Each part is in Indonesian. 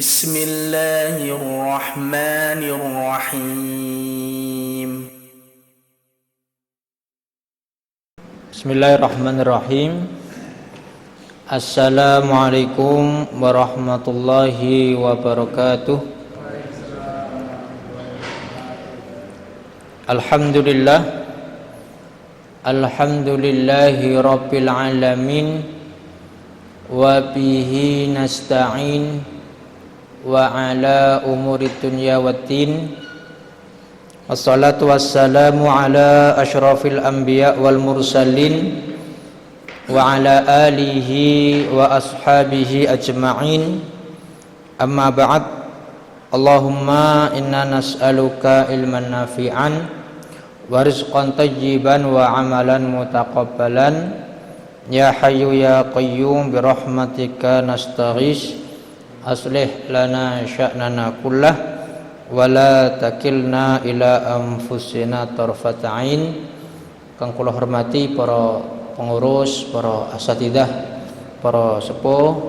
Bismillahirrahmanirrahim. Bismillahirrahmanirrahim. Assalamualaikum warahmatullahi wabarakatuh. Alhamdulillahi rabbil alamin, wa bihi nasta'in wa ala umuri dunya waddin. Wassalatu wassalamu ala asyrafil anbiya wal mursalin wa ala alihi wa ashabihi ajma'in. Amma ba'd. Allahumma inna nas'aluka ilman nafi'an wa rizqan tayyiban wa amalan mutaqabbalan. Ya hayyu ya qayyum birahmatika nastaghis, aslih lana sya'nana kullah wa la takilna ila anfusina tarfat ain. Kang kula hormati para pengurus, para asatidzah, para sepuh,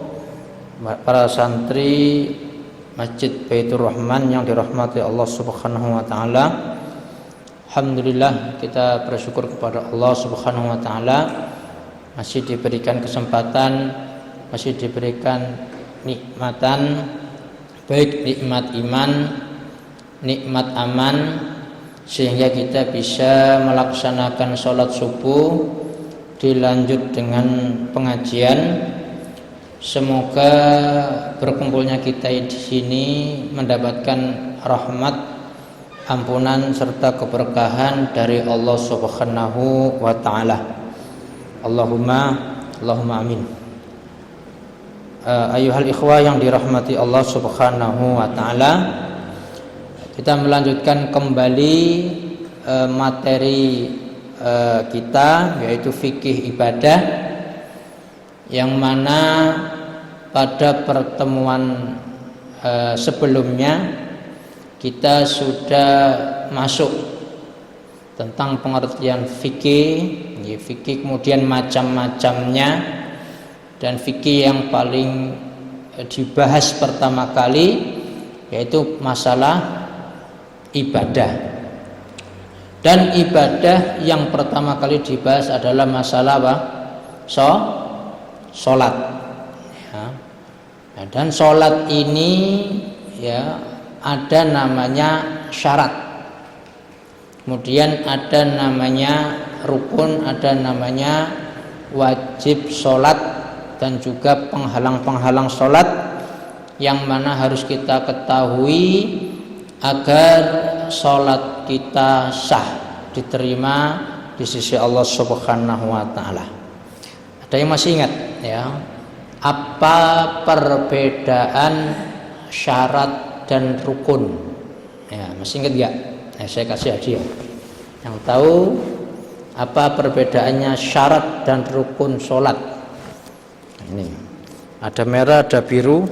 para santri Masjid Baitur Rahman yang dirahmati Allah Subhanahu wa taala. Alhamdulillah, kita bersyukur kepada Allah Subhanahu wa taala masih diberikan kesempatan, masih diberikan nikmatan, baik nikmat iman, nikmat aman, sehingga kita bisa melaksanakan sholat subuh dilanjut dengan pengajian. Semoga berkumpulnya kita di sini mendapatkan rahmat, ampunan serta keberkahan dari Allah Subhanahu wa taala. Allahumma amin. Ayuhal ikhwah yang dirahmati Allah Subhanahu wa taala, kita melanjutkan kembali materi kita, yaitu fikih ibadah, yang mana pada pertemuan sebelumnya kita sudah masuk tentang pengertian fikih, kemudian macam-macamnya, dan fikih yang paling dibahas pertama kali yaitu masalah ibadah. Dan ibadah yang pertama kali dibahas adalah masalah apa? Sholat. Ya. Dan sholat ini ya ada namanya syarat, kemudian ada namanya rukun, ada namanya wajib sholat, dan juga penghalang-penghalang sholat yang mana harus kita ketahui agar sholat kita sah, diterima di sisi Allah Subhanahu wa taala. Ada yang masih ingat ya, apa perbedaan syarat dan rukun? Ya, masih ingat enggak? Saya kasih hadiah. Yang tahu apa perbedaannya syarat dan rukun sholat? Ini ada merah, ada biru.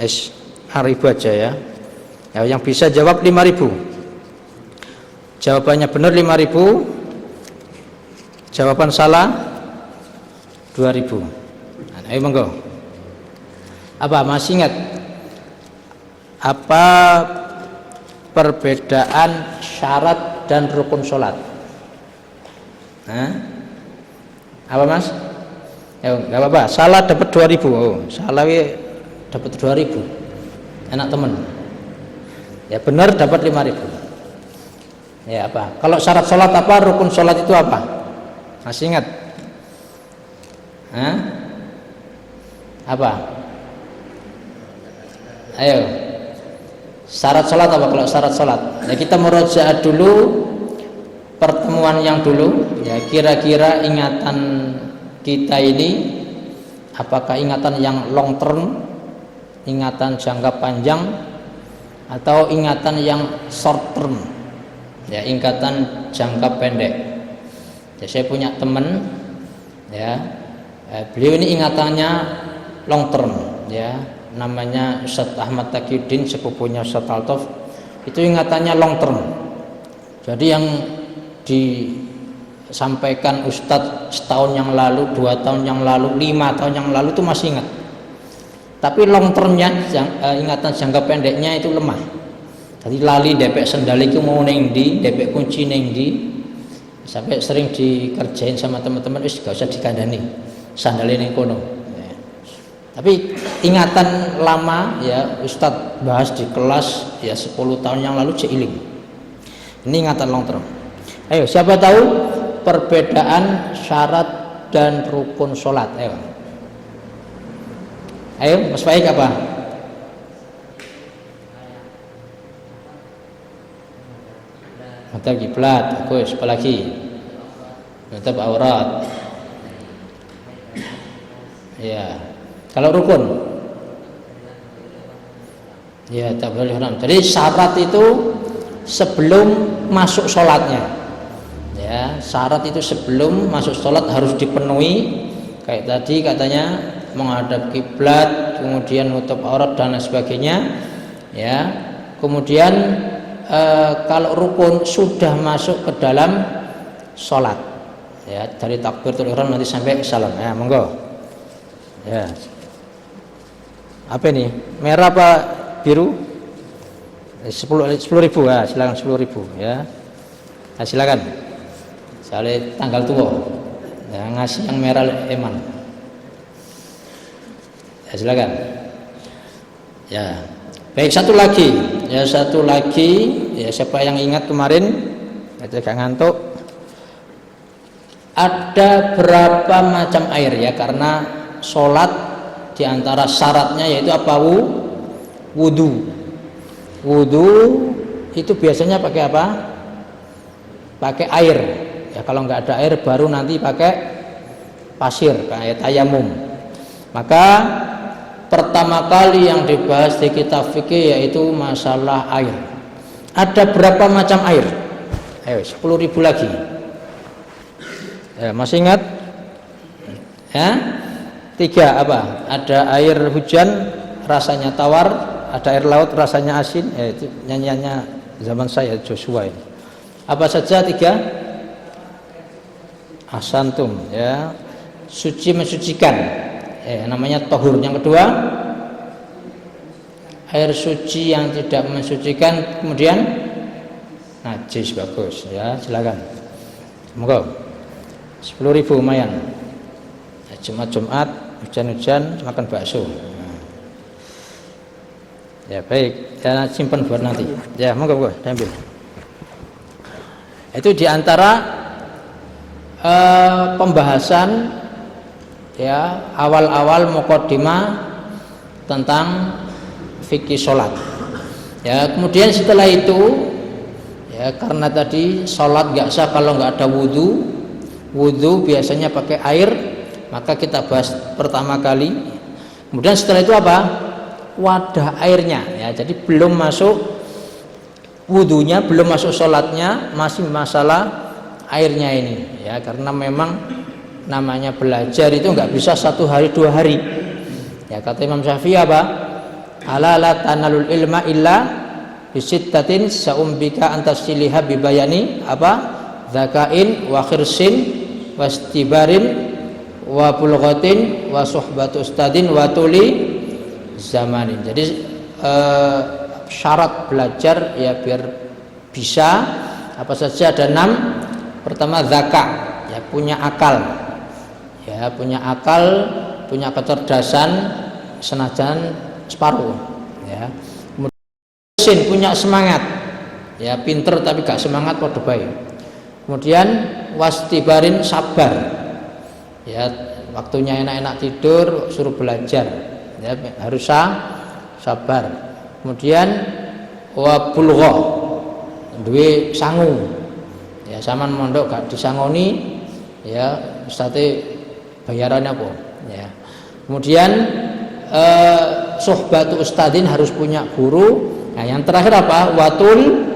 Ribu aja ya. Yang bisa jawab 5.000. Jawabannya benar 5.000. Jawaban salah 2.000. Ayo monggo. Apa masih ingat? Apa perbedaan syarat dan rukun sholat? Apa mas? Ya nggak apa-apa. Salah dapat 2.000. Oh, salah dapat 2.000. Enak temen. Ya benar dapat 5.000. Ya apa? Kalau syarat sholat apa? Rukun sholat itu apa? Masih ingat? Apa? Ayo. Syarat sholat apa kalau syarat sholat? Ya kita murojaah dulu pertemuan yang dulu. Ya kira-kira ingatan kita ini apakah ingatan yang long term, ingatan jangka panjang, atau ingatan yang short term? Ya ingatan jangka pendek. Ya, saya punya teman, ya beliau ini ingatannya long term, ya namanya Ustadz Ahmad Taqiyuddin, sepupunya Ustadz Altof. Itu ingatannya long term. Jadi yang disampaikan Ustadz setahun yang lalu, 2 tahun yang lalu, 5 tahun yang lalu itu masih ingat. Tapi long termnya ingatan jangka pendeknya itu lemah. Jadi lali depek sendal itu mau neng di, depek kunci neng di, sampai sering dikerjain sama teman-teman, wis gak usah dikandani, sandalnya neng kono. Ya. Tapi ingatan lama ya Ustadz bahas di kelas ya 10 tahun yang lalu seiling. Ini ingatan long term. Ayo siapa tahu perbedaan syarat dan rukun sholat? Ayo Mas Faik apa? Mata kiblat, bagus. Apa lagi? Mata aurat. Ya. Kalau rukun? Ya, takbiratul ihram. Jadi syarat itu sebelum masuk sholatnya. Ya, syarat itu sebelum masuk sholat harus dipenuhi. Kayak tadi katanya menghadap kiblat, kemudian nutup aurat dan lain sebagainya. Ya, kemudian kalau rukun sudah masuk ke dalam sholat, ya dari takbiratul ihram nanti sampai salam. Ya, monggo. Ya, apa ini? Merah apa biru? 10.000 ya, silakan 10.000 ya. Nah, silakan. Soalnya tanggal tua. Ya, ngasih yang merah eman. Ya, silakan. Ya. Baik, satu lagi. Ya, satu lagi. Ya, siapa yang ingat kemarin? Saya gak ngantuk. Ada berapa macam air ya? Karena sholat diantara syaratnya yaitu apa? Wudu. Wudu itu biasanya pakai apa? Pakai air. Ya, kalau nggak ada air baru nanti pakai pasir, kayak tayamum. Maka pertama kali yang dibahas di kitab fikih yaitu masalah air. Ada berapa macam air? Ayo, 10.000 lagi. Ya, masih ingat? Ya, 3 apa? Ada air hujan rasanya tawar, ada air laut rasanya asin. Itu nyanyiannya zaman saya Joshua ini. Apa saja 3? Asantum, ya, suci mensucikan, namanya tohur. Yang kedua, air suci yang tidak mensucikan, kemudian najis, bagus ya, silakan. Monggo. 10.000 lumayan. Jumat-Jumat, hujan-hujan makan bakso. Ya baik, saya simpan buat nanti. Ya monggo, diambil. Itu diantara pembahasan ya awal-awal muqaddimah tentang fikih sholat. Ya, kemudian setelah itu ya karena tadi sholat nggak sah kalau nggak ada wudu. Wudu biasanya pakai air, maka kita bahas pertama kali. Kemudian setelah itu apa? Wadah airnya. Ya, jadi belum masuk wudunya, belum masuk sholatnya, masih masalah airnya ini. Ya, karena memang namanya belajar itu nggak bisa 1 hari 2 hari. Ya, kata Imam Syafi'i apa? Ala la tanalul ilma illa bisittatin saumbika antasiliha bibayani apa? Zakain wa khirsin wastibarin wa bulghatin wa suhbatu ustadin wa tuli zamanin. Jadi syarat belajar ya biar bisa apa saja ada 6. Pertama zakat, ya punya akal. Ya, punya akal, punya kecerdasan senajan separuh, ya. Kemudian punya semangat. Ya, pinter tapi gak semangat padha bae. Kemudian wastibarin sabar. Ya, waktunya enak-enak tidur suruh belajar. Ya, harus sabar. Kemudian wa bulgha. Duwe sangu. Ya, sampean mondok gak disangoni, ya ustadz bayarannya apa? Ya. Kemudian suhbatu ustadin harus punya guru. Nah, yang terakhir apa? Watul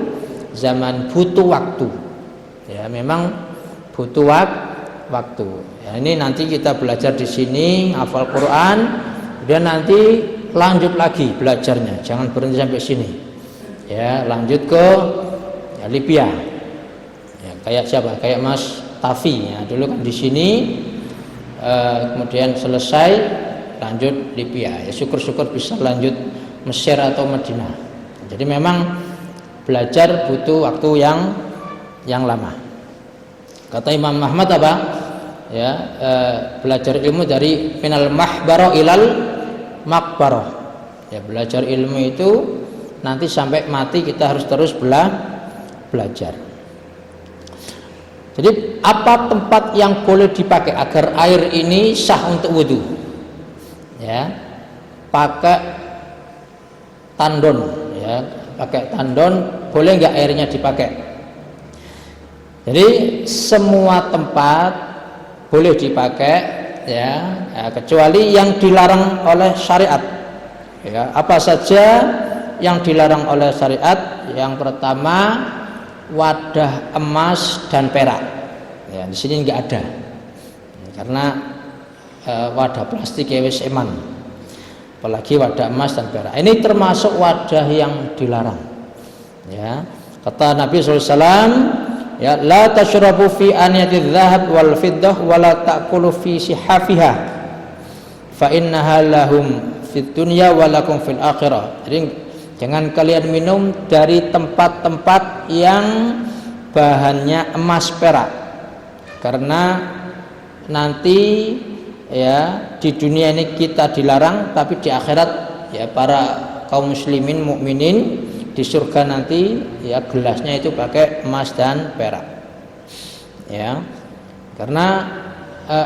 zaman, butuh waktu. Ya, memang butuh waktu. Ya, ini nanti kita belajar di sini, hafal Quran, kemudian nanti lanjut lagi belajarnya. Jangan berhenti sampai sini. Ya, lanjut ke ya, Libya. Ya, kayak siapa? Kayak Mas Tafi. Ya, dulu kan di sini, kemudian selesai lanjut Libya. Ya syukur-syukur bisa lanjut Mesir atau Madinah. Jadi memang belajar butuh waktu yang lama. Kata Imam Ahmad apa? Ya, belajar ilmu dari minal mahbaro ilal makbaro. Ya, belajar ilmu itu nanti sampai mati kita harus terus belajar. Jadi apa tempat yang boleh dipakai agar air ini sah untuk wudhu? Ya, pakai tandon. Ya, pakai tandon boleh nggak airnya dipakai? Jadi semua tempat boleh dipakai, ya, kecuali yang dilarang oleh syariat. Ya, apa saja yang dilarang oleh syariat? Yang pertama wadah emas dan perak. Ya, di sini nggak ada, karena wadah plastik ya wis eman. Apalagi wadah emas dan perak. Ini termasuk wadah yang dilarang. Ya, kata Nabi SAW, ya, la tashrabu fi aniyatiz zahab wal fiddah wa la ta'kulu fi sihafiha fa innaha lahum fid dunya wa lakum fil akhirah. Jadi jangan kalian minum dari tempat-tempat yang bahannya emas perak, karena nanti ya di dunia ini kita dilarang, tapi di akhirat ya para kaum muslimin mukminin di surga nanti ya gelasnya itu pakai emas dan perak, ya, karena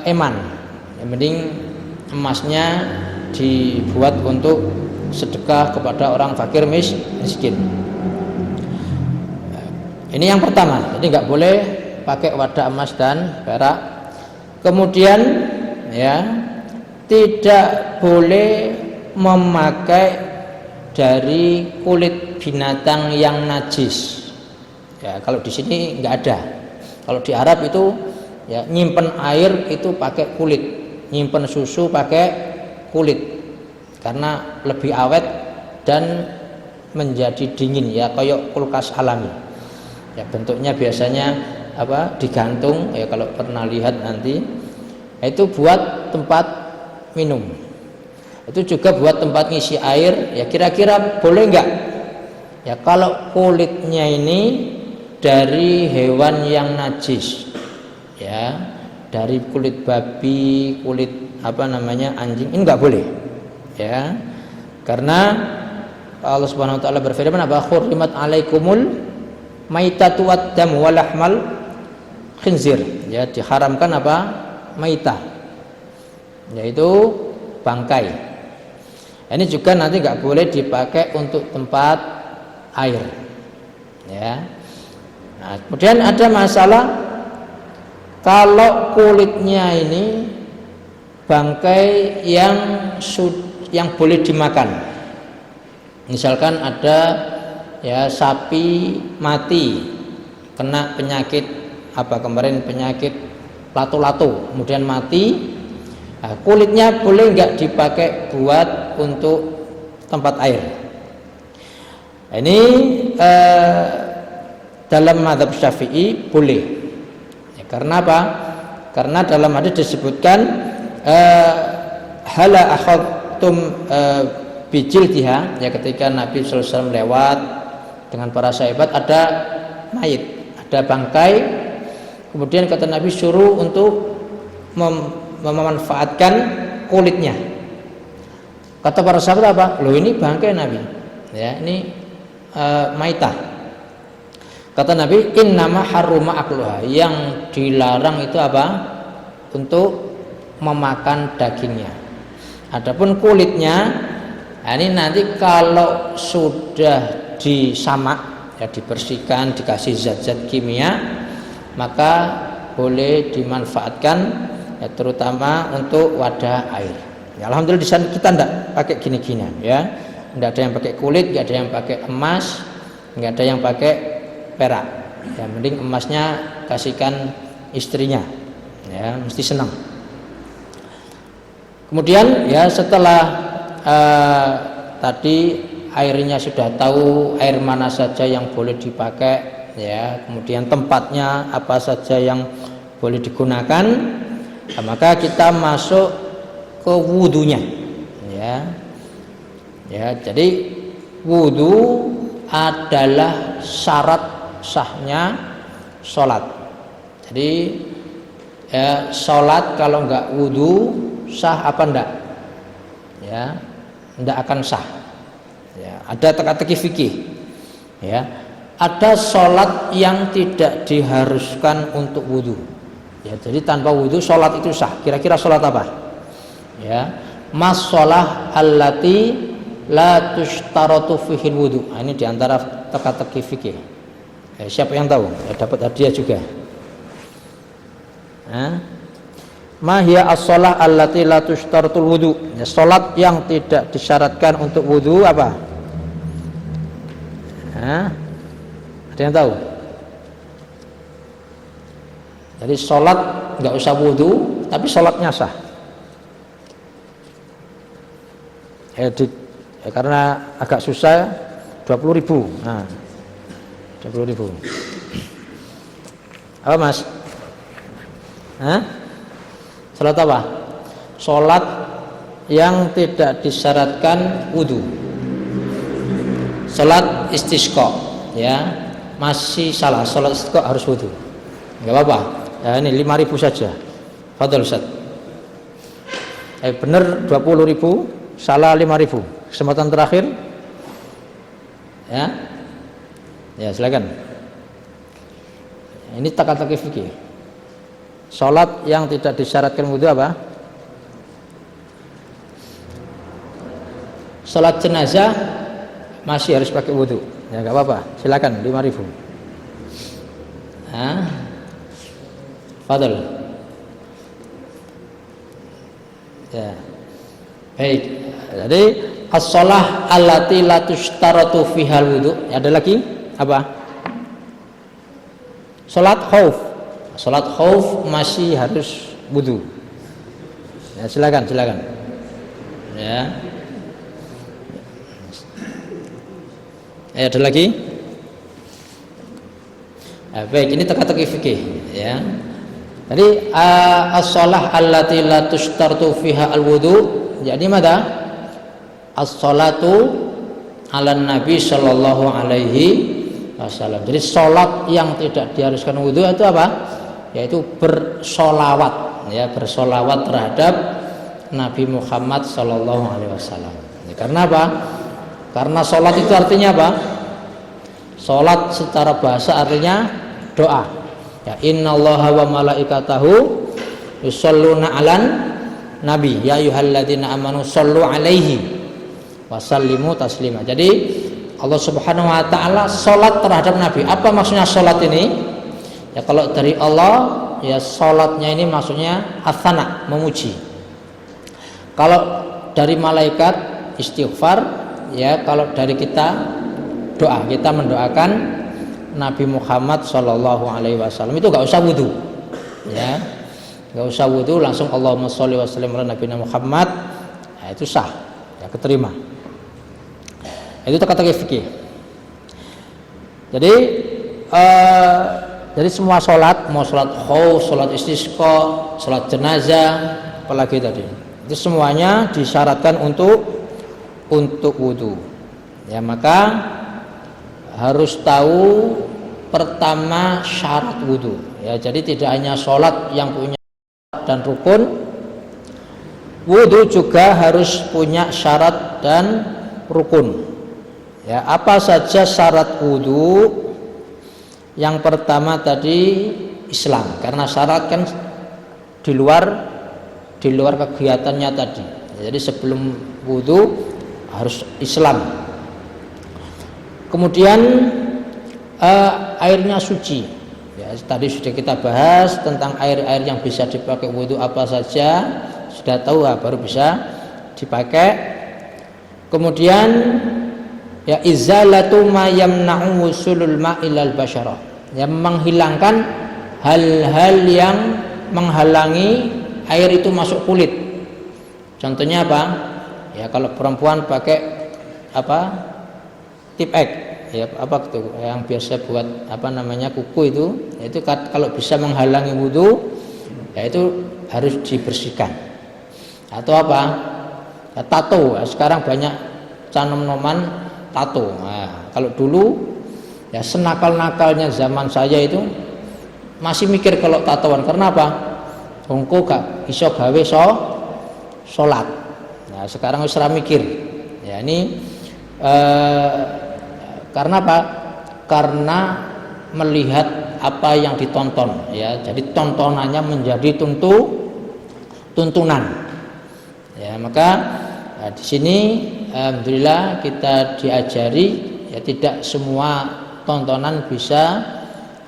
eman. Yang penting emasnya dibuat untuk sedekah kepada orang fakir miskin. Ini yang pertama. Jadi nggak boleh pakai wadah emas dan perak. Kemudian ya tidak boleh memakai dari kulit binatang yang najis. Ya, kalau di sini nggak ada. Kalau di Arab itu ya nyimpen air itu pakai kulit, nyimpen susu pakai kulit, karena lebih awet dan menjadi dingin, ya kayak kulkas alami. Ya, bentuknya biasanya apa? Digantung, ya kalau pernah lihat nanti. Itu buat tempat minum. Itu juga buat tempat ngisi air. Ya kira-kira boleh nggak? Ya kalau kulitnya ini dari hewan yang najis, ya dari kulit babi, kulit apa namanya anjing, ini nggak boleh, ya, karena Allah Subhanahu Wa Taala berfirman, apa khurrimat alaikumul maitatu wad dam wa lahmal khinzir, ya diharamkan apa maitah, yaitu bangkai. Ini juga nanti nggak boleh dipakai untuk tempat air, ya. Nah, kemudian ada masalah kalau kulitnya ini bangkai yang boleh dimakan. Misalkan ada ya sapi mati kena penyakit apa kemarin, penyakit lato-lato, kemudian mati. Nah, kulitnya boleh nggak dipakai buat untuk tempat air? Ini dalam mazhab Syafi'i boleh. Ya, karena apa? Karena dalam hadis disebutkan hala akhadtum bijildiha, ya ketika Nabi sallallahu alaihi wasallam lewat dengan para sahabat ada mayit, ada bangkai. Kemudian kata Nabi suruh untuk memanfaatkan kulitnya. Kata para sahabat apa? Loh ini bangkai Nabi. Ya, ini maitah. Kata Nabi, innama harruma akluha, yang dilarang itu apa? Untuk memakan dagingnya. Adapun kulitnya, ini nanti kalau sudah disamak, ya dibersihkan, dikasih zat-zat kimia, maka boleh dimanfaatkan, ya terutama untuk wadah air. Ya, alhamdulillah di sana kita tidak pakai gini-gini, ya. Tidak ada yang pakai kulit, tidak ada yang pakai emas, tidak ada yang pakai perak. Yang penting emasnya kasihkan istrinya, ya mesti senang. Kemudian ya setelah tadi airnya sudah tahu air mana saja yang boleh dipakai, ya kemudian tempatnya apa saja yang boleh digunakan, maka kita masuk ke wudhunya. Ya, jadi wudu adalah syarat sahnya sholat. Jadi sholat kalau enggak wudu sah apa enggak? Ya, enggak akan sah. Ya, ada teka-teki fikih. Ya, ada sholat yang tidak diharuskan untuk wudu. Ya, jadi tanpa wudu sholat itu sah. Kira-kira sholat apa? Ya, mas sholah allati la tushtaratu fihil wudu. Nah, ini diantara teka-teki fikih. Siapa yang tahu? Dapat hadiah juga. Ma hiya as-shalah allati la tushtaratul wudu. Ya, salat yang tidak disyaratkan untuk wudu apa? Ada yang tahu? Jadi salat enggak usah wudu tapi salatnya sah. Karena agak susah 20.000. Nah, 20.000. Apa Mas? Salat apa? Salat yang tidak disyaratkan wudu. Salat istisqa, ya. Masih salah. Salat istisqa harus wudu. Enggak apa-apa. Ya, ini 5.000 saja. Fadhil Ustaz. Benar 20.000, salah 5.000. Kesempatan terakhir. Ya, silakan. Ini teka-teki fikih. Salat yang tidak disyaratkan wudu apa? Salat jenazah masih harus pakai wudu. Ya, enggak apa-apa. Silakan 5.000. Fadhil. Ya. Baik. Jadi as-shalah allati la tushtaratu fihal wudu. Ada lagi apa? Salat khauf. Salat khauf masih harus wudu. Ya, silakan. Ya. Ada lagi? Baik, ini teka-teki fikih, ya. Jadi as-shalah allati la tushtaratu fiha al-wudu. Jadi mana? As-shalatu ala Nabi sallallahu alaihi wasallam. Jadi salat yang tidak diharuskan wudu itu apa? Yaitu bersolawat, ya, bersolawat terhadap Nabi Muhammad sallallahu alaihi wasallam. Karena apa? Karena salat itu artinya apa? Salat secara bahasa artinya doa. Ya, innallaha wa malaikatahu yusholluna 'alan nabi ya ayyuhalladzina amanu shollu 'alaihi wasallimu taslima. Jadi Allah Subhanahu wa taala salat terhadap Nabi. Apa maksudnya salat ini? Ya, kalau dari Allah, ya salatnya ini maksudnya athana, memuji. Kalau dari malaikat istighfar, ya kalau dari kita doa, kita mendoakan Nabi Muhammad sallallahu alaihi wasallam. Itu enggak usah wudu. Ya. Enggak usah wudu, langsung Allahumma sholli wa sallim ala nabiyina Muhammad. Nah, itu sah. Ya, keterima. Itu teka-teki fikih. Jadi semua sholat, mau sholat khauf, sholat istisqa, sholat jenazah, apalagi tadi, itu semuanya disyaratkan untuk wudu. Ya, maka harus tahu pertama syarat wudu. Ya, jadi tidak hanya sholat yang punya syarat dan rukun, wudu juga harus punya syarat dan rukun. Ya, apa saja syarat wudu? Yang pertama tadi Islam, karena syarat kan di luar kegiatannya tadi. Jadi sebelum wudu harus Islam. Kemudian airnya suci. Ya, tadi sudah kita bahas tentang air-air yang bisa dipakai wudu apa saja, sudah tahu, baru bisa dipakai. Kemudian ya izalatu ma yamna'u wusulul ma'ilal basyarah, yang menghilangkan hal-hal yang menghalangi air itu masuk kulit. Contohnya apa? Ya, kalau perempuan pakai apa? Tip X, ya apa itu yang biasa buat apa namanya kuku itu kalau bisa menghalangi wudu, ya itu harus dibersihkan. Atau apa? Ya, tato, ya, sekarang banyak canom-noman tato. Nah, kalau dulu ya senakal-nakalnya zaman saya itu masih mikir kalau tatoan, karena apa? Engko gak iso gawe salat. Nah, sekarang wis ora mikir. Ya ini karena apa? Karena melihat apa yang ditonton, ya. Jadi tontonannya menjadi tuntunan. Ya, maka di sini alhamdulillah kita diajari ya tidak semua tontonan bisa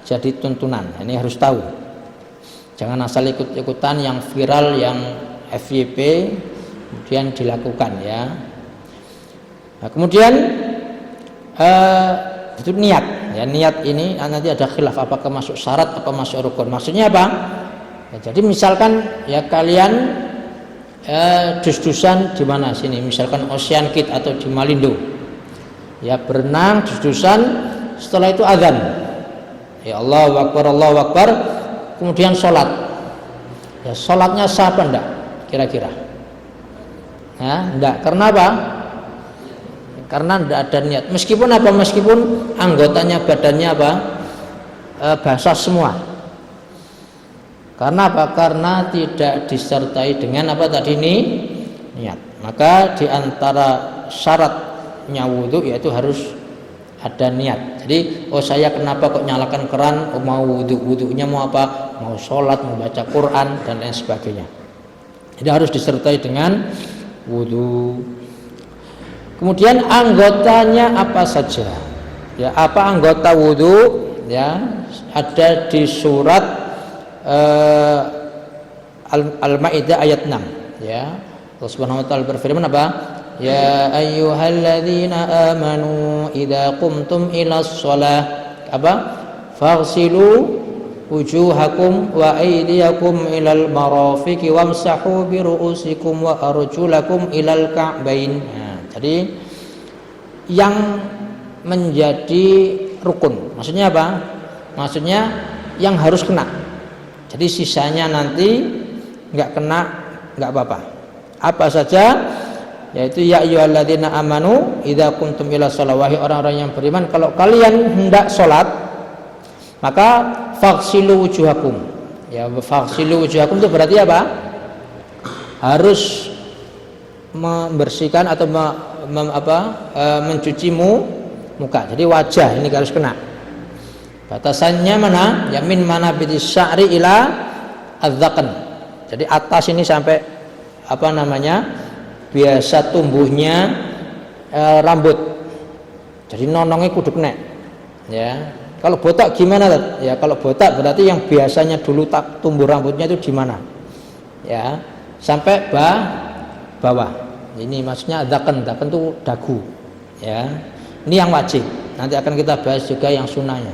jadi tuntunan. Ini harus tahu. Jangan asal ikut-ikutan yang viral, yang FYP kemudian dilakukan ya. Nah, kemudian itu niat. Ya, niat ini nanti ada khilaf apakah masuk syarat apa masuk rukun. Maksudnya apa? Ya, jadi misalkan ya kalian dus-dusan di mana sini, misalkan Ocean Kid atau di Malindo, ya berenang dus-dusan, setelah itu azan, ya Allahu Akbar, kemudian sholat. Ya, sholatnya sah apa enggak kira-kira? Ya, enggak. Karena apa? Karena enggak ada niat. Meskipun apa? Meskipun anggotanya badannya apa? Basah semua. Karena apa? Karena tidak disertai dengan apa tadi ini? Niat. Maka di antara syaratnya wudu yaitu harus ada niat. Jadi, oh saya kenapa kok nyalakan keran? Oh, mau wudunya mau apa? Mau sholat, mau baca Quran dan lain sebagainya. Jadi harus disertai dengan wudu. Kemudian anggotanya apa saja? Ya, apa anggota wudu? Ya, ada di surat Al-Maidah ayat 6. Ya, Allah Subhanahu wa taala berfirman apa? Ya ayyuhalladzina amanu idza qumtum ilas shalah apa? Faghsilu wujuhakum wa aydiyakum ilal marafiqi wamsahu bi ru'usikum wa arjulakum ilal ka'bain. Nah, jadi yang menjadi rukun. Maksudnya apa? Maksudnya yang harus kena. Jadi sisanya nanti enggak kena enggak apa-apa. Apa saja? Yaitu ya ayyuhalladzina amanu idza kuntum ila sholawati, orang-orang yang beriman kalau kalian hendak sholat maka faghsilu wujuhakum. Ya, faghsilu wujuhakum itu berarti apa? Harus membersihkan atau mencuci muka. Jadi wajah ini harus kena. Batasannya mana? Ya min mana bitis sya'ri ila adzaqan. Jadi atas ini sampai apa namanya? Biasa tumbuhnya rambut. Jadi nonongnya kudu kena. Ya. Kalau botak gimana? Ya, kalau botak berarti yang biasanya dulu tak tumbuh rambutnya itu di mana? Ya, sampai bawah. Ini maksudnya adzaqan itu dagu. Ya. Ini yang wajib. Nanti akan kita bahas juga yang sunnahnya.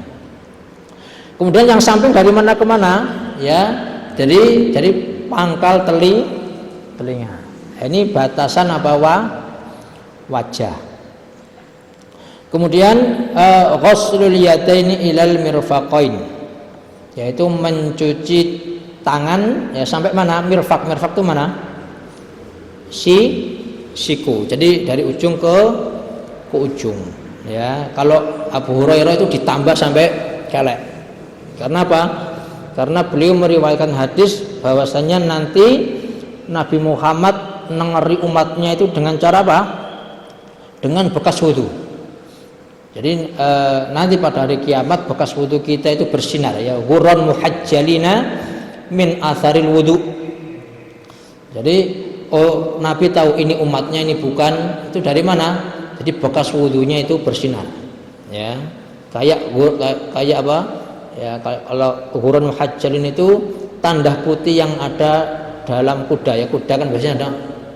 Kemudian yang samping dari mana ke mana? Ya, dari pangkal telinga. Ini batasan apa? Wajah. Kemudian ghuslul yadaini ilal mirfaqain, yaitu mencuci tangan ya sampai mana? Mirfaq itu mana? Siku. Jadi dari ujung ke ujung. Ya, kalau Abu Hurairah itu ditambah sampai kelek. Karena apa? Karena beliau meriwayatkan hadis bahwasanya nanti Nabi Muhammad nengeri umatnya itu dengan cara apa? Dengan bekas wudu. Jadi nanti pada hari kiamat bekas wudu kita itu bersinar ya, ghurran muhajjalina min atharil wudu. Jadi Nabi tahu ini umatnya ini bukan, itu dari mana? Jadi bekas wudunya itu bersinar. Ya. Kayak apa? Ya, kalau ghurran muhajjalin itu tanda putih yang ada dalam kuda. Ya, kuda kan biasanya ada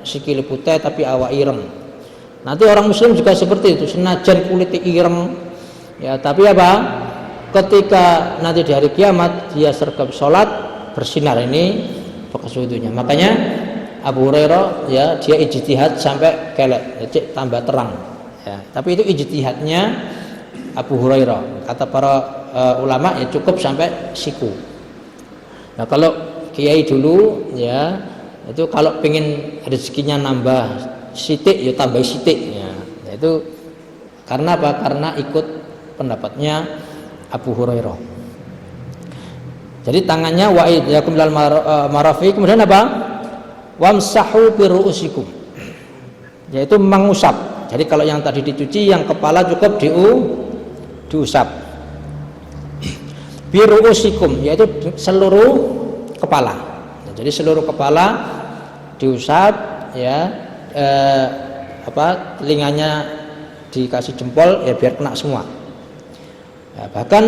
sikil putih tapi awak ireng. Nanti orang muslim juga seperti itu, senajan kulitnya ireng ya, tapi apa? Ketika nanti di hari kiamat dia sergap sholat bersinar, ini bekas wudunya. Makanya Abu Hurairah ya dia ijtihad sampai kelek, cek tambah terang ya. Tapi itu ijtihadnya Abu Hurairah. Kata para ulama ya cukup sampai siku. Nah, kalau kiai dulu ya itu kalau pengen rezekinya nambah sitik ya tambah sitik ya. Itu karena apa? Karena ikut pendapatnya Abu Hurairah. Jadi tangannya wa aydiyakum ilal marafiq, kemudian apa? Wamsahu bi ru'usikum, yaitu mengusap. Jadi kalau yang tadi dicuci, yang kepala cukup diusap. Bi ru'usikum, yaitu seluruh kepala. Jadi seluruh kepala diusap ya, telinganya dikasih jempol ya biar kena semua. Ya, bahkan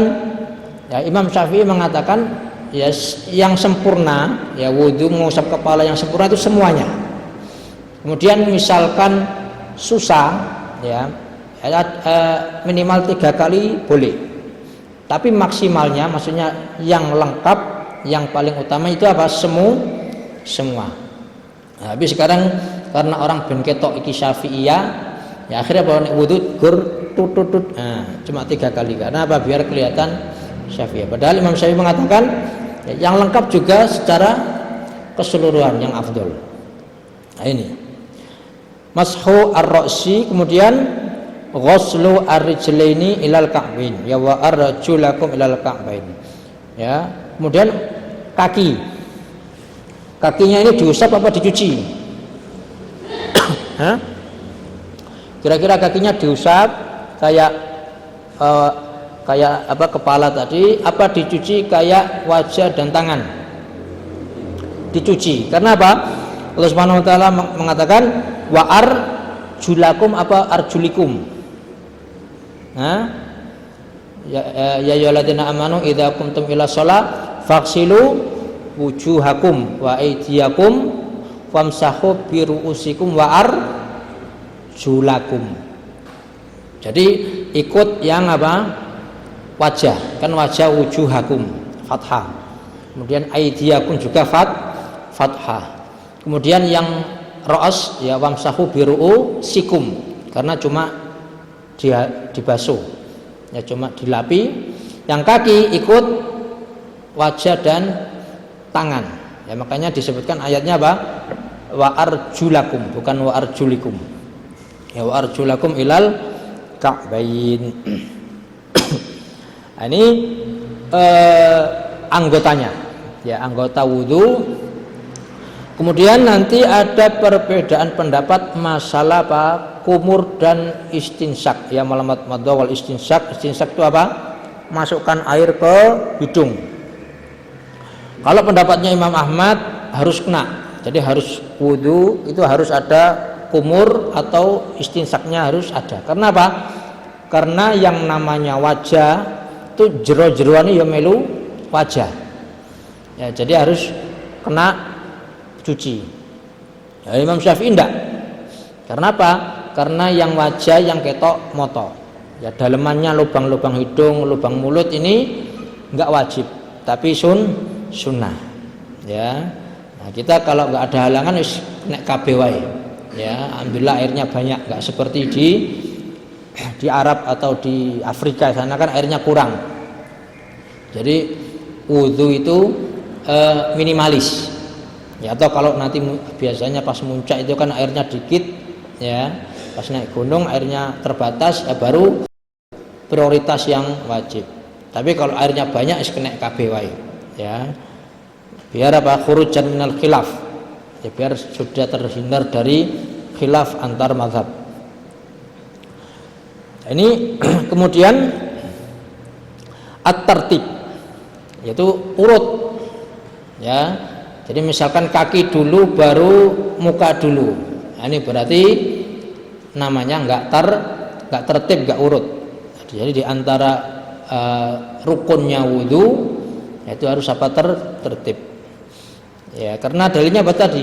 ya Imam Syafi'i mengatakan ya yang sempurna ya wudhu mengusap kepala yang sempurna itu semuanya. Kemudian misalkan susah ya minimal 3 kali boleh, tapi maksimalnya maksudnya yang lengkap, yang paling utama itu apa? Semua. Nah, tapi sekarang karena orang ben ketok iki Syafi'iyah ya akhirnya bawa wudhu gur tutut cuma 3 kali. Karena apa? Biar kelihatan Syafi'iyah. Padahal Imam Syafi'i mengatakan ya, yang lengkap juga secara keseluruhan yang afdol. Nah ini mashu ar-ra'si, kemudian ghuslu ar-rijlaini ilal ka'bain ya wa arjulakum ilal ka'bain ya. Kemudian kakinya ini diusap apa dicuci? Hah? Kira-kira kakinya diusap kayak apa kepala tadi, apa dicuci kayak wajah dan tangan? Dicuci. Karena apa? Allah Subhanahu wa taala mengatakan wa arjulakum apa arjulikum. Nah, ya ayyuhalladzina amanu idza qumtum ila shalah faghsilu wujuhakum wa aydiyakum famsahu bi ru'usikum wa arjulakum. Jadi ikut yang apa? Wajah, kan wajah wujuhakum fathah, kemudian aidiyakum juga fathah, kemudian yang ra's ya wamsahu biru'usikum karena cuma dibasuh ya, cuma dilapi. Yang kaki ikut wajah dan tangan ya, makanya disebutkan ayatnya apa? Wa arjulakum, bukan wa arjulikum ya, wa arjulakum ilal ka'bain. Nah, ini anggotanya ya, anggota wudhu. Kemudian nanti ada perbedaan pendapat masalah apa? Kumur dan istinsak ya, malamat madha wal istinsak. Istinsak itu apa? Masukkan air ke hidung. Kalau pendapatnya Imam Ahmad harus kena, jadi harus wudhu itu harus ada kumur atau istinsaknya harus ada. Karena apa? Karena yang namanya wajah itu jero-jeroane ya melu wajah ya, jadi harus kena cuci ya. Imam Syafi'i enggak. Karena apa? Karena yang wajah yang ketok moto ya, dalemannya lubang-lubang hidung, lubang mulut ini enggak wajib, tapi sunnah ya. Nah, kita kalau enggak ada halangan wis nek kabeh wae ya, alhamdulillah airnya banyak, enggak seperti di Arab atau di Afrika sana kan airnya kurang. Jadi wudhu itu minimalis ya, atau kalau nanti biasanya pas muncak itu kan airnya dikit ya, pas naik gunung airnya terbatas ya, baru prioritas yang wajib. Tapi kalau airnya banyak is kena kabeh wae ya, biar apa? Khurujan minal khilaf ya, biar sudah terhindar dari khilaf antar mazhab. Ini kemudian at-tartib, yaitu urut ya. Jadi misalkan kaki dulu baru muka dulu. Nah, ini berarti namanya enggak tertib, enggak urut. Jadi di antara rukunnya wudu itu harus apa? Tertib. Ya, karena dalilnya apa tadi?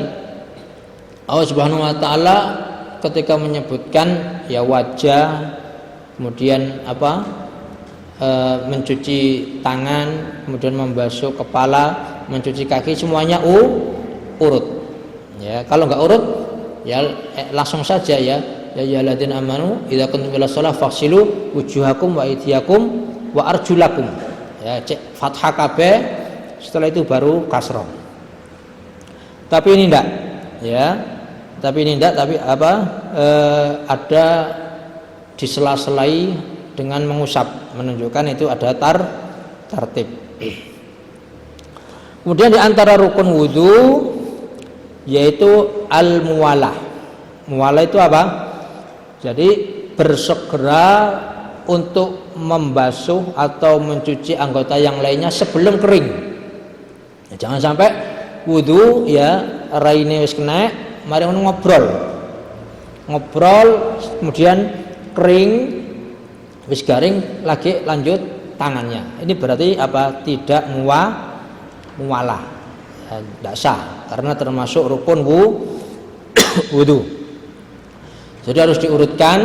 Allah Subhanahu wa taala ketika menyebutkan ya wajah, kemudian apa mencuci tangan, kemudian membasuh kepala, mencuci kaki, semuanya urut ya. Kalau nggak urut ya langsung saja ya ayyuhalladzina amanu idza kuntum ila shalah faghsilu wujuhakum wa aydiyakum wa arjulakum ya, cek fathah kabeh, setelah itu baru kasroh. Tapi ini enggak ya, Tapi ini tidak, tapi ada disela-selai dengan mengusap, menunjukkan itu ada tertib. Kemudian di antara rukun wudu yaitu al-muwalah. Muwalah itu apa? Jadi bersegera untuk membasuh atau mencuci anggota yang lainnya sebelum kering. Ya, jangan sampai wudu ya raine wis kena, mari ngobrol kemudian kering wis garing lagi lanjut tangannya. Ini berarti apa? Tidak muwalah. Tidak sah karena termasuk rukun wudu. Jadi harus diurutkan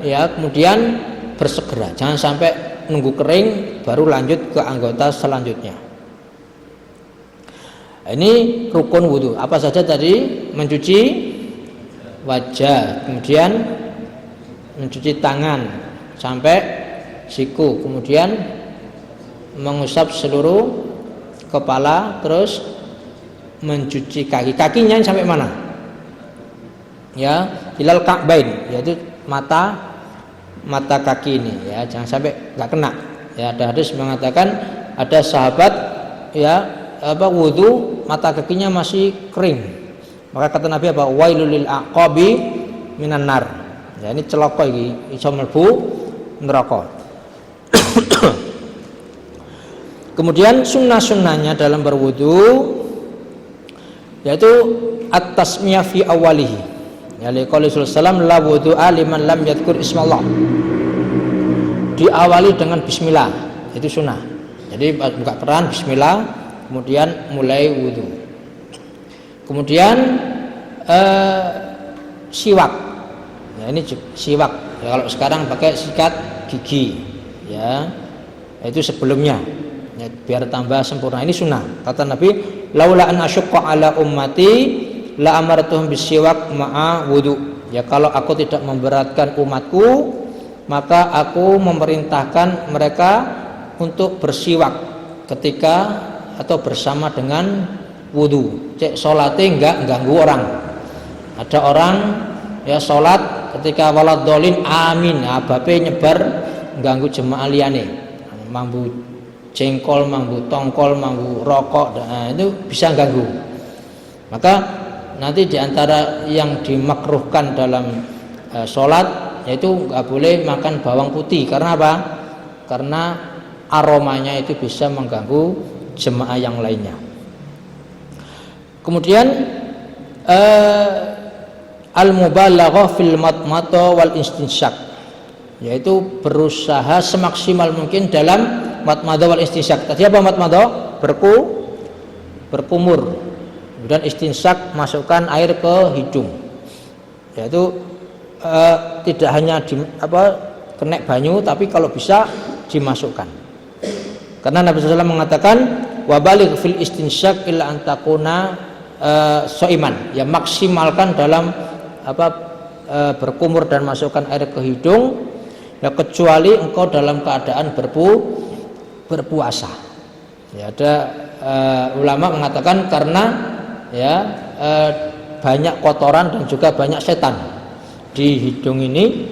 ya, kemudian bersegera, jangan sampai nunggu kering baru lanjut ke anggota selanjutnya. Ini rukun wudu. Apa saja tadi? Mencuci wajah, kemudian mencuci tangan sampai siku, kemudian mengusap seluruh kepala, terus mencuci kaki. Kakinya sampai mana? Ya, ilal ka'bain, yaitu mata kaki ini ya, jangan sampai nggak kena. Ya, ada hadis mengatakan ada sahabat ya wudu mata kakinya masih kering. Maka kata Nabi apa? Wailul lil aqabi minan nar. Ya, ini celaka iki iso mlebu neraka. Kemudian sunnah-sunnahnya dalam berwudu yaitu at-tasmiyah fi awalihi. Ya liqauli sallallahu la wudu'a liman lam yadhkur ismallah. Diawali dengan bismillah, itu sunnah. Jadi buka keran bismillah, kemudian mulai wudu. Kemudian siwak. Ya ini siwak. Ya, kalau sekarang pakai sikat gigi, ya itu sebelumnya. Ya, biar tambah sempurna. Ini sunnah. Kata Nabi, laula an asyqa ala ummati la amartuhum bisiwak ma'a wudu. Ya kalau aku tidak memberatkan umatku, maka aku memerintahkan mereka untuk bersiwak ketika atau bersama dengan wudu. Cek salate enggak ganggu orang. Ada orang ya salat ketika waladhdallin amin, abape nyebar ganggu jemaah liyane. Mambu jengkol, mambu tongkol, mambu rokok, nah, itu bisa ganggu. Maka nanti diantara yang dimakruhkan dalam sholat yaitu nggak boleh makan bawang putih. Karena apa? Karena aromanya itu bisa mengganggu jemaah yang lainnya. Kemudian al-mubalaghah fil matmata wal istinsyak, yaitu berusaha semaksimal mungkin dalam matmada wal istinsyak. Tadi apa matmada? Berkumur. Kemudian istinsak, masukkan air ke hidung. Yaitu tidak hanya kena banyu, tapi kalau bisa dimasukkan. Karena Nabi SAW mengatakan wabaligh fil istinsyak illa antakuna soiman. Ya maksimalkan dalam berkumur dan masukkan air ke hidung. Ya kecuali engkau dalam keadaan berpuasa. Ya ada ulama mengatakan karena ya banyak kotoran dan juga banyak setan di hidung ini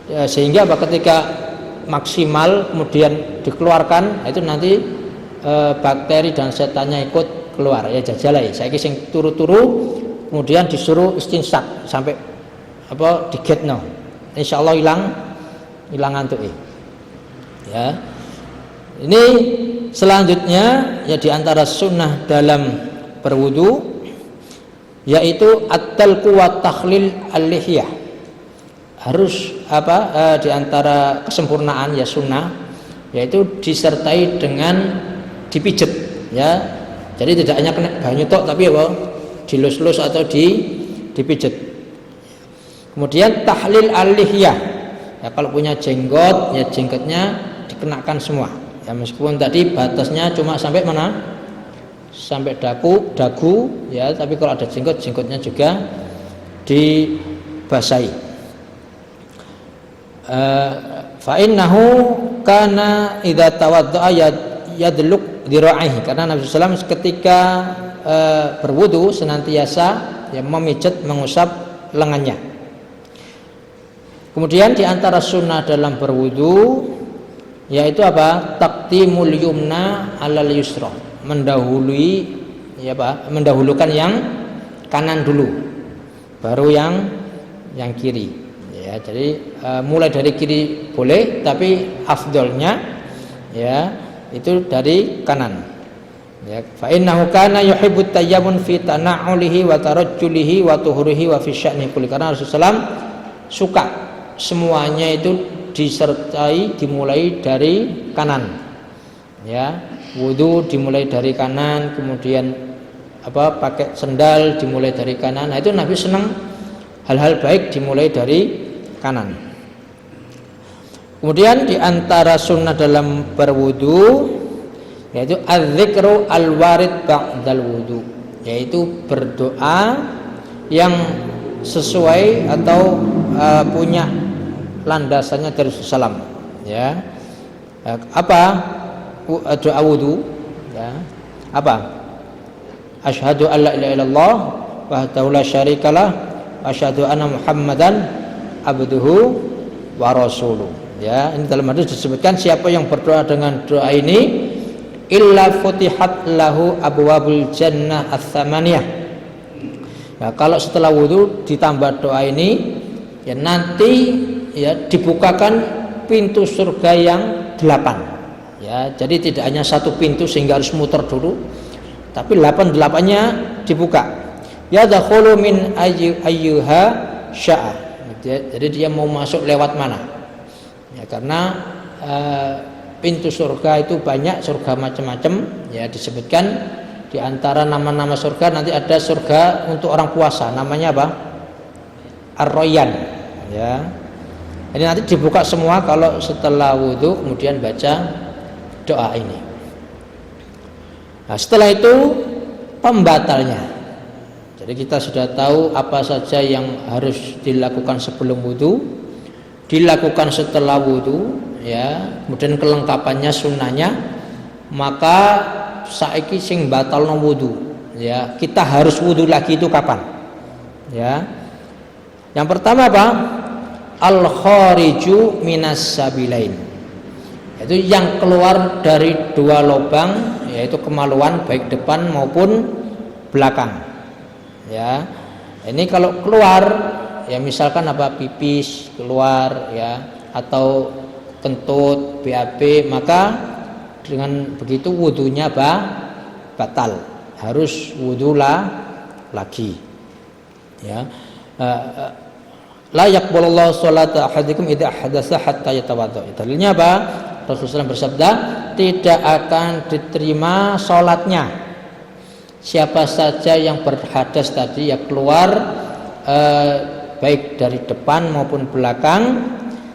ya, sehingga ketika maksimal kemudian dikeluarkan itu nanti bakteri dan setannya ikut keluar ya jajalai. Saiki sing turu-turu kemudian disuruh istinsak sampai digetno. Insyaallah hilang ngantuk ya. Ini selanjutnya ya diantara sunnah dalam berwudu yaitu at-talqu wa takhlil al-lihyah. Harus diantara kesempurnaan ya sunnah yaitu disertai dengan dipijet ya. Jadi tidak hanya kena banyu tok tapi dilus-lus atau dipijet. Kemudian tahlil al-lihyah. Ya kalau punya jenggot ya jenggotnya dikenakan semua. Ya meskipun tadi batasnya cuma sampai mana? Sampai dagu ya, tapi kalau ada jenggotnya juga dibasahi. Fa innahu kana idza tawaddaa yadluk dhira'ihi. Karena Nabi sallallahu alaihi wasallam ketika berwudu senantiasa ya memijat, mengusap lengannya. Kemudian di antara sunnah dalam berwudu yaitu apa? Taqdimul yumna 'alal yusra. Mendahulukan yang kanan dulu, baru yang kiri. Ya, jadi mulai dari kiri boleh, tapi afdolnya ya itu dari kanan. Ya, fa innahu kana yuhibbut tayammun fi tana'ulihi wa tarajjulihi wa tuhurihi wa fi sya'ni kulli. Karena Rasulullah suka semuanya itu dimulai dari kanan. Ya, wudu dimulai dari kanan, kemudian pakai sendal dimulai dari kanan. Nah, itu Nabi senang hal-hal baik dimulai dari kanan. Kemudian di antara sunnah dalam berwudu yaitu az-zikru al-warid ba'dal wudu, yaitu berdoa yang sesuai atau punya landasannya dari Rasulullah. Ya, apa doa wudu? Ya, apa? Asyhadu an la ilaha illallah wahdahu la syarikalah wa asyhadu anna Muhammadan abduhu wa rasuluh. Ya, ini dalam hadis disebutkan siapa yang berdoa dengan doa ini illa futihat lahu abwabul jannah ats-tsamaniyah. Ya, kalau setelah wudu ditambah doa ini, ya nanti ya dibukakan pintu surga yang 8. Ya, jadi tidak hanya satu pintu sehingga harus muter dulu, tapi 8-8-nya dibuka. Ya dakhulu min ayyuha sya'a. Jadi dia mau masuk lewat mana? Ya, karena pintu surga itu banyak, surga macam-macam. Ya, disebutkan di antara nama-nama surga nanti ada surga untuk orang puasa, namanya apa? Ar-Rayyan. Ya. Ini nanti dibuka semua kalau setelah wudu kemudian baca doa ini. Nah, setelah itu pembatalnya. Jadi kita sudah tahu apa saja yang harus dilakukan sebelum wudu, dilakukan setelah wudu, ya. Kemudian kelengkapannya, sunnahnya. Maka saiki sing batalno wudu, ya. Kita harus wudu lagi itu kapan? Ya. Yang pertama apa? Al-khariju minas sabilain. Itu yang keluar dari dua lubang, yaitu kemaluan baik depan maupun belakang. Ya. Ini kalau keluar, ya misalkan pipis keluar, ya, atau kentut, BAB, maka dengan begitu wudunya batal. Harus wudu lagi. Ya. La yaqbalullahu sholata ahadikum idza ahdatsa hatta yatawadda. Dalilnya apa? Rasulullah bersabda, tidak akan diterima sholatnya siapa saja yang berhadas tadi, ya keluar baik dari depan maupun belakang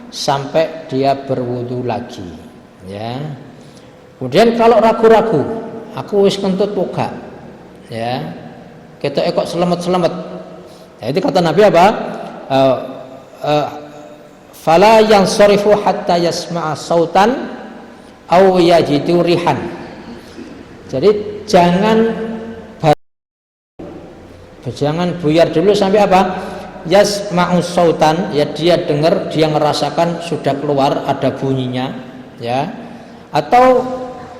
sampai dia berwudu lagi. Ya. Kemudian kalau ragu-ragu, aku wis kentut poga, ya, ketoke kok selamat-selamat. Ya, itu kata Nabi apa? Fala yansarifu hatta yasma'a sautan aw yajidu rihan. Jadi jangan buyar dulu sampai apa? Yasma'u sautan, ya dia dengar, dia ngerasakan sudah keluar ada bunyinya, ya. Atau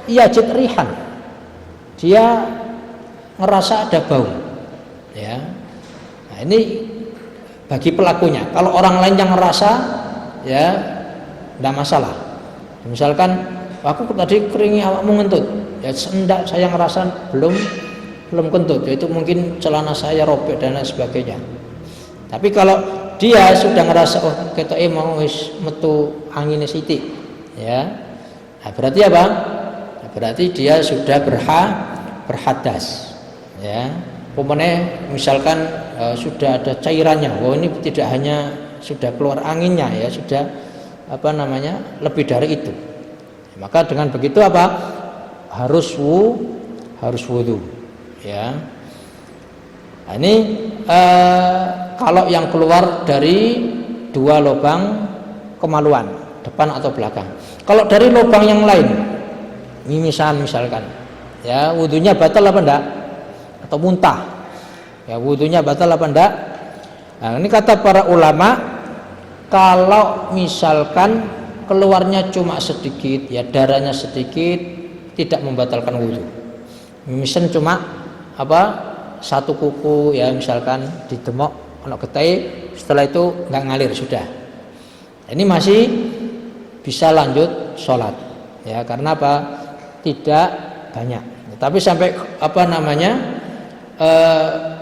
yajid rihan, dia ngerasa ada bau, ya. Nah, ini bagi pelakunya. Kalau orang lain yang ngerasa, ya tidak masalah. Misalkan aku tadi keringi awakmu ngentut, ya enggak, saya ngerasa belum kentut, yaitu mungkin celana saya robek dan lain sebagainya. Tapi kalau dia sudah ngerasa, oh ketoke mau wis metu angine sithik, ya, nah, berarti apa? Nah, berarti dia sudah berhadas, ya. Misalkan sudah ada cairannya, oh ini tidak hanya sudah keluar anginnya, ya sudah lebih dari itu. Maka dengan begitu apa? Harus wudu, ya. Nah, ini kalau yang keluar dari dua lubang kemaluan, depan atau belakang. Kalau dari lubang yang lain, mimisan misalkan, ya wudunya batal apa enggak? Atau muntah, Ya wudunya batal apa enggak? Nah, ini kata para ulama, kalau misalkan keluarnya cuma sedikit, ya darahnya sedikit, tidak membatalkan wudu. Misal cuma satu kuku, ya misalkan didemok ono getih, setelah itu nggak ngalir sudah. Ini masih bisa lanjut sholat, ya karena apa? Tidak banyak. Tapi sampai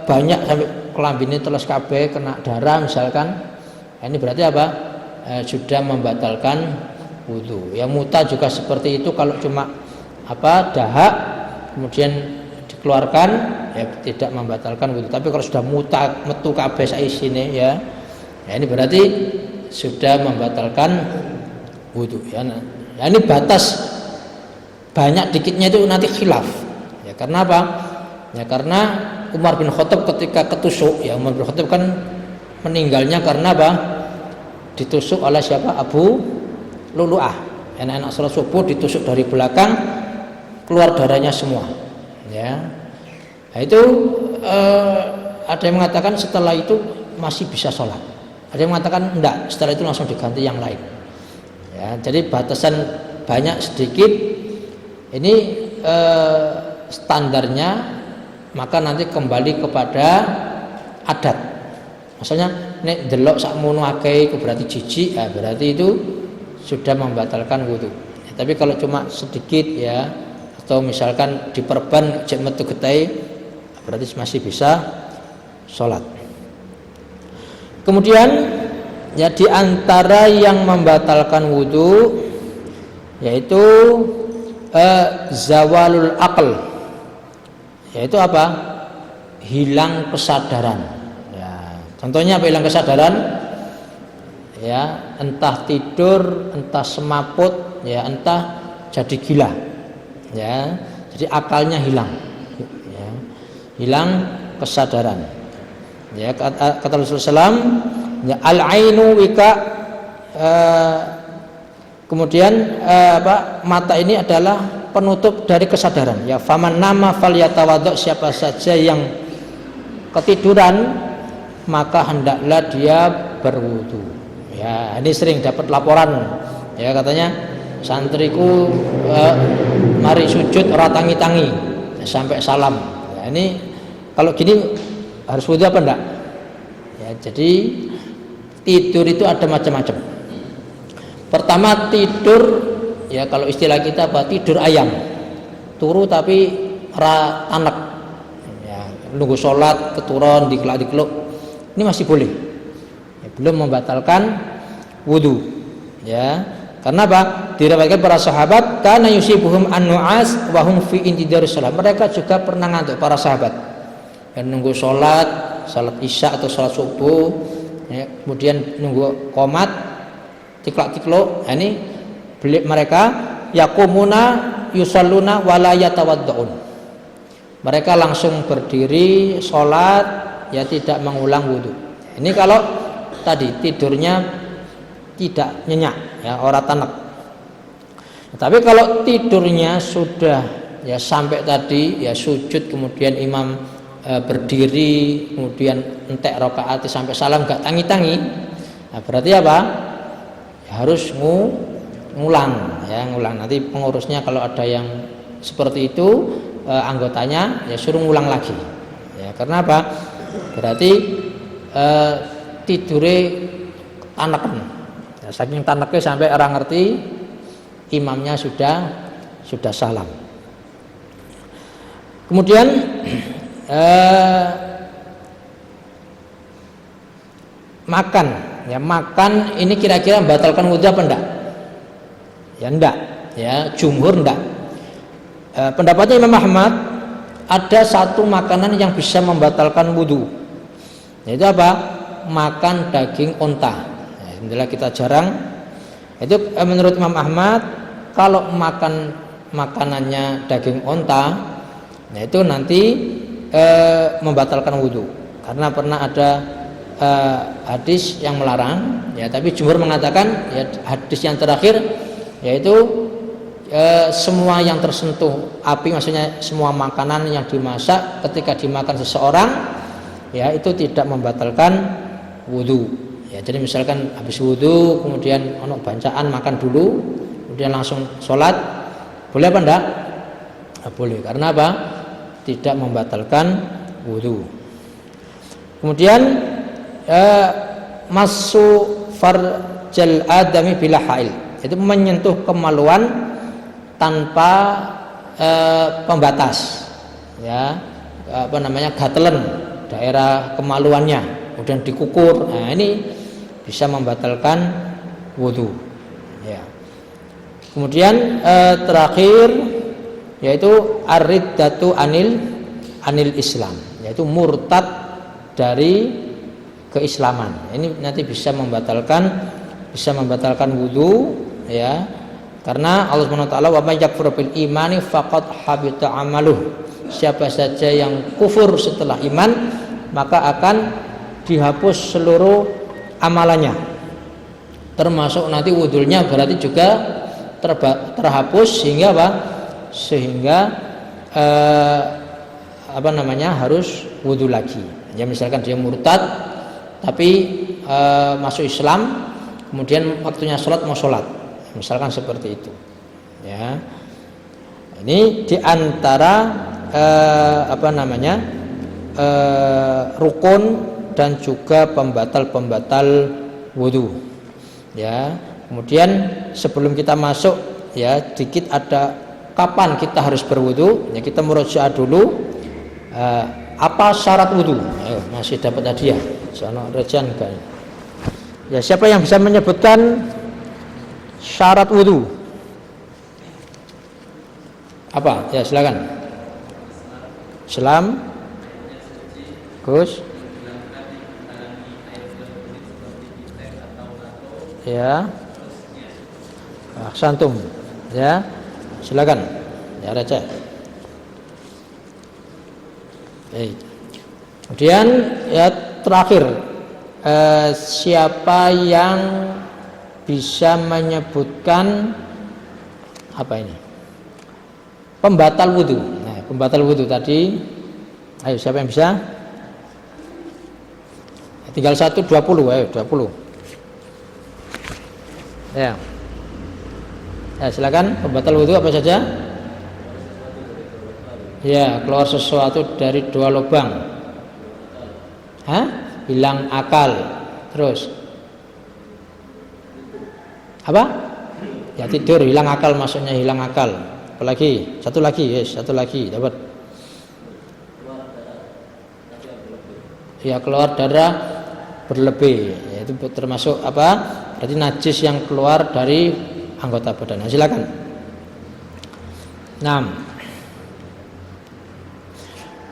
banyak sampai kelambine teles kabeh kena darah misalkan, ini berarti sudah membatalkan wudu. Ya muta juga seperti itu, kalau cuma dahak kemudian dikeluarkan, ya tidak membatalkan wudu. Tapi kalau sudah metu kabeh saisine, ya ini berarti sudah membatalkan wudu. Ya, ini batas banyak dikitnya itu nanti khilaf. Ya karena apa? Ya karena Umar bin Khattab ketika ketusuk, ya Umar bin Khattab kan meninggalnya karena apa? Ditusuk oleh siapa? Abu Lulu'ah. Anak-anak salat subuh ditusuk dari belakang, keluar darahnya semua. Ya. Nah, itu ada yang mengatakan setelah itu masih bisa sholat. Ada yang mengatakan enggak, setelah itu langsung diganti yang lain. Ya, jadi batasan banyak sedikit ini standarnya, maka nanti kembali kepada adat. Maksudnya nek delok sakmono akeh itu berarti jijik, ya berarti itu sudah membatalkan wudu. Ya, tapi kalau cuma sedikit, ya atau misalkan diperban jek metu getih, berarti masih bisa sholat. Kemudian ya di antara yang membatalkan wudu yaitu zawalul aql, yaitu apa? Hilang kesadaran. Ya, contohnya apa hilang kesadaran? Ya, entah tidur, entah semaput, ya entah jadi gila. Ya, jadi akalnya hilang. Ya, hilang kesadaran. Ya, kata Rasulullah SAW, ya, al-ainu wika, kemudian mata ini adalah penutup dari kesadaran. Ya, faman nama falyatawaddo, siapa saja yang ketiduran maka hendaklah dia berwudu. Ya, ini sering dapat laporan, ya katanya santriku mari sujud ora tangi-tangi, ya, sampai salam. Ya, ini kalau gini harus wudu apa enggak? Ya, jadi tidur itu ada macam-macam. Pertama tidur, ya kalau istilah kita tidur ayam, turu tapi ra anek, ya, nunggu sholat keturun dikelak-dikeluk, ini masih boleh, ya, belum membatalkan wudu. Ya karena apa? Diriwayatkan para sahabat kana yusibuhum an-nu'as wa hum fi intidarus shalah, mereka juga pernah ngantuk para sahabat yang nunggu sholat isya atau sholat subuh, ya, kemudian nunggu qomat tiklak-tikluk. Nah, ini mereka yaqumuna yusalluna wala yatawaddaun, mereka langsung berdiri sholat, ya tidak mengulang wudu. Ini kalau tadi tidurnya tidak nyenyak, ya ora tanek. Tapi kalau tidurnya sudah, ya sampai tadi ya sujud kemudian imam berdiri kemudian entek rakaat sampai salam gak tangi-tangi, nah berarti apa? Ya, harus ngulang, ya ngulang. Nanti pengurusnya kalau ada yang seperti itu anggotanya ya suruh ngulang lagi, ya karena apa? Berarti tidure taneken, ya, saking taneknya sampai orang ngerti imamnya sudah salam. Kemudian makan, ya makan ini kira-kira membatalkan wudu apa enggak? Ya enggak, ya jumhur enggak. Pendapatnya Imam Ahmad, ada satu makanan yang bisa membatalkan wudu, yaitu apa? Makan daging unta. Ya, alhamdulillah kita jarang. Itu menurut Imam Ahmad, kalau makan makanannya daging unta, nah itu nanti membatalkan wudu, karena pernah ada hadis yang melarang, ya tapi jumhur mengatakan ya hadis yang terakhir yaitu semua yang tersentuh api, maksudnya semua makanan yang dimasak ketika dimakan seseorang ya itu tidak membatalkan wudu. Ya, jadi misalkan habis wudu kemudian ono bacaan makan dulu, kemudian langsung sholat, boleh apa enggak? Boleh, karena apa? Tidak membatalkan wudu. Kemudian masuk farjal adami bila hail, itu menyentuh kemaluan tanpa pembatas, ya gatelan daerah kemaluannya, kemudian dikukur. Nah, ini bisa membatalkan wudu. Ya. Kemudian terakhir yaitu ar-riddatu anil Islam, yaitu murtad dari keislaman. Ini nanti bisa membatalkan wudu, ya. Karena Allah Subhanahu wa taala wa may yakfur bil imani faqad habita amaluh. Siapa saja yang kufur setelah iman maka akan dihapus seluruh amalannya. Termasuk nanti wudunya berarti juga terhapus sehingga apa? Sehingga harus wudu lagi. Ya misalkan dia murtad tapi masuk Islam, kemudian waktunya sholat mau sholat, misalkan seperti itu. Ya, ini diantara rukun dan juga pembatal wudu. Ya, kemudian sebelum kita masuk, ya dikit ada kapan kita harus berwudu. Ya kita murojaah dulu. Apa syarat wudu? Ayo, masih dapat hadiah. Sono rejan kan. Ya, siapa yang bisa menyebutkan syarat wudu? Apa? Ya, silakan. Islam. Gus. Ya. Santum. Ya. Silakan. Ya, Raja. Baik. Kemudian ya terakhir, siapa yang bisa menyebutkan apa ini? Pembatal wudu. Nah, pembatal wudu tadi, ayo siapa yang bisa? Tinggal 1, 20, ayo 20. Ya. Ya, silakan, pembatal wudu apa saja? Ya, keluar sesuatu dari 2 lubang. Hilang akal. Terus apa? Ya tidur, hilang akal, maksudnya hilang akal. Apalagi? Satu lagi dapat. Ya, keluar darah berlebih. Ya, itu termasuk apa? Berarti najis yang keluar dari anggota badan. Nah, silakan. 6.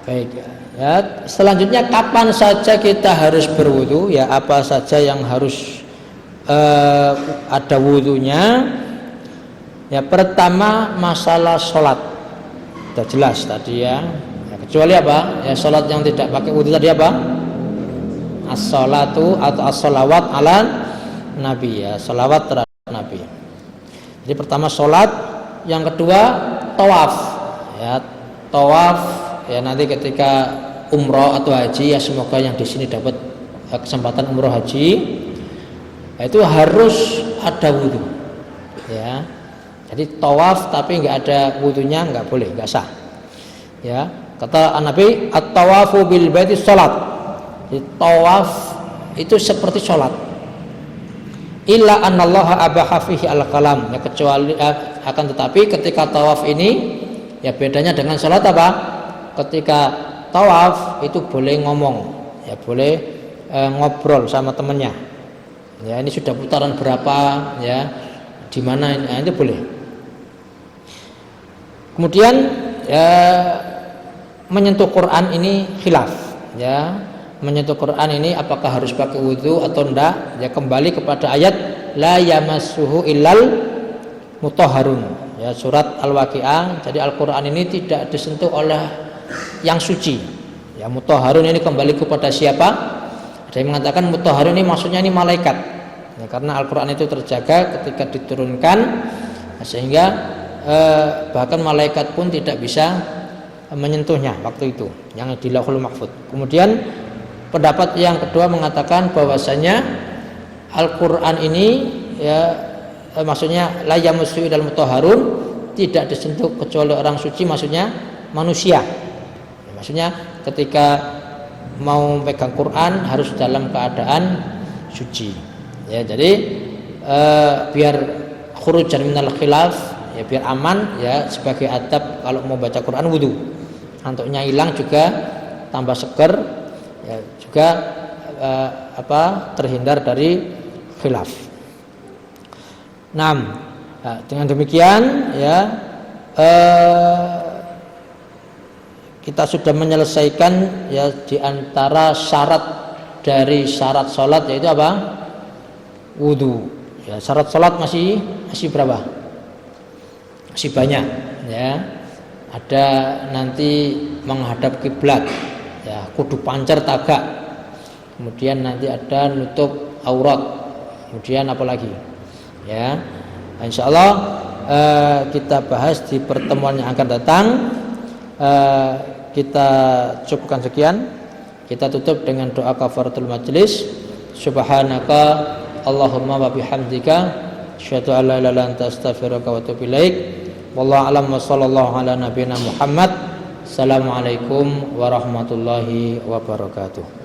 Baik, ya. Selanjutnya kapan saja kita harus berwudu? Ya, apa saja yang harus ada wudunya? Ya, pertama masalah sholat, sudah jelas tadi ya. Kecuali apa? Ya, sholat yang tidak pakai wudu tadi apa? As-sholatu atau as-sholawat ala Nabi, ya, sholawat terhadap Nabi. Jadi pertama sholat, yang kedua tawaf. Ya, tawaf. Ya, nanti ketika umroh atau haji, ya semoga yang di sini dapat kesempatan umroh haji, itu harus ada wudu. Ya, jadi tawaf tapi nggak ada wudunya nggak boleh, nggak sah. Ya, kata Nabi, at-tawafu bil baiti sholat. Jadi, tawaf itu seperti sholat. Illa anallaha abaha fihi al-kalam. Ya, kecuali akan tetapi ketika tawaf ini, ya bedanya dengan sholat apa? Ketika tawaf itu boleh ngomong, ya boleh ngobrol sama temennya. Ya, ini sudah putaran berapa, ya di mana, nah, itu boleh. Kemudian ya, menyentuh Quran ini khilaf. Ya, menyentuh Quran ini apakah harus pakai wudu atau enggak? Ya, kembali kepada ayat la yamassuhu illal mutahharun. Ya, surat Al-Waqiah. Jadi Al-Quran ini tidak disentuh oleh yang suci. Ya, mutahharun ini kembali kepada siapa? Ada yang mengatakan mutahharun ini maksudnya ini malaikat. Ya, karena Al-Quran itu terjaga ketika diturunkan, sehingga bahkan malaikat pun tidak bisa menyentuhnya waktu itu, yang di Lauhul Mahfuz. Kemudian Pendapat yang kedua mengatakan bahwasanya Al-Qur'an ini ya maksudnya la yamassu ilal mutahharun, tidak disentuh kecuali orang suci, maksudnya manusia. Maksudnya ketika mau pegang Quran harus dalam keadaan suci. Ya, jadi biar khurujan minal khilaf, ya biar aman ya, sebagai adab kalau mau baca Quran wudu. Antuknya hilang juga tambah seger, ya juga terhindar dari khilaf. Nah, dengan demikian ya kita sudah menyelesaikan ya di antara syarat dari syarat sholat, yaitu apa? Wudu. Ya, syarat sholat masih berapa? Masih banyak ya. Ada nanti menghadap kiblat, ya kudu pancar tagak. Kemudian nanti ada nutup aurat. Kemudian apa lagi? Ya, insyaallah kita bahas di pertemuan yang akan datang. Kita cukupkan sekian. Kita tutup dengan doa kafaratul majlis. Subhanaka Allahumma wa bihamdika asyhadu an la ilaha illa anta astaghfiruka wa atubu ilaik. Wallahu a'lam wa sallallahu ala nabiyyina Muhammad. Assalamualaikum warahmatullahi wabarakatuh.